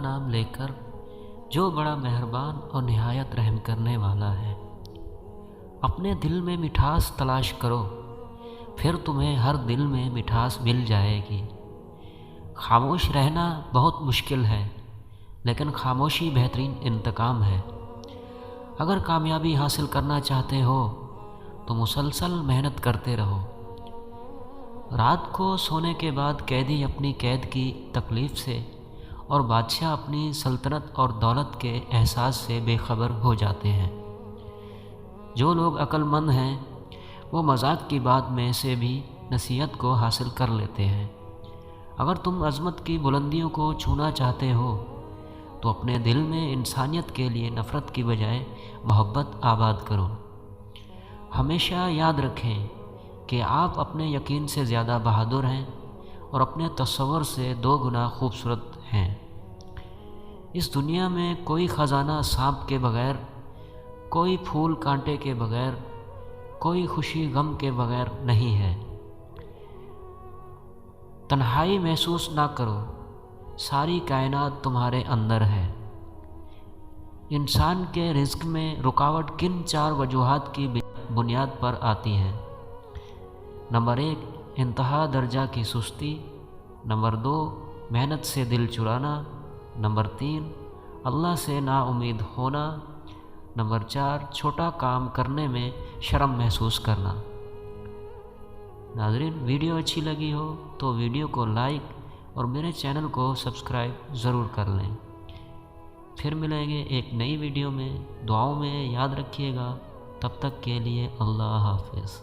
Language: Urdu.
نام لے کر جو بڑا مہربان اور نہایت رحم کرنے والا ہے۔ اپنے دل میں مٹھاس تلاش کرو، پھر تمہیں ہر دل میں مٹھاس مل جائے گی۔ خاموش رہنا بہت مشکل ہے، لیکن خاموشی بہترین انتقام ہے۔ اگر کامیابی حاصل کرنا چاہتے ہو تو مسلسل محنت کرتے رہو۔ رات کو سونے کے بعد قیدی اپنی قید کی تکلیف سے اور بادشاہ اپنی سلطنت اور دولت کے احساس سے بے خبر ہو جاتے ہیں۔ جو لوگ عقل مند ہیں وہ مذاق کی بات میں سے بھی نصیحت کو حاصل کر لیتے ہیں۔ اگر تم عظمت کی بلندیوں کو چھونا چاہتے ہو تو اپنے دل میں انسانیت کے لیے نفرت کی بجائے محبت آباد کرو۔ ہمیشہ یاد رکھیں کہ آپ اپنے یقین سے زیادہ بہادر ہیں اور اپنے تصور سے 2 گنا خوبصورت ہیں۔ اس دنیا میں کوئی خزانہ سانپ کے بغیر، کوئی پھول کانٹے کے بغیر، کوئی خوشی غم کے بغیر نہیں ہے۔ تنہائی محسوس نہ کرو، ساری کائنات تمہارے اندر ہے۔ انسان کے رزق میں رکاوٹ کن 4 وجوہات کی بنیاد پر آتی ہے؟ نمبر 1، انتہا درجہ کی سستی۔ نمبر 2، محنت سے دل چرانا۔ نمبر 3، اللہ سے نا امید ہونا۔ نمبر 4، چھوٹا کام کرنے میں شرم محسوس کرنا۔ ناظرین، ویڈیو اچھی لگی ہو تو ویڈیو کو لائک اور میرے چینل کو سبسکرائب ضرور کر لیں۔ پھر ملیں گے ایک نئی ویڈیو میں۔ دعاؤں میں یاد رکھیے گا۔ تب تک کے لیے اللہ حافظ۔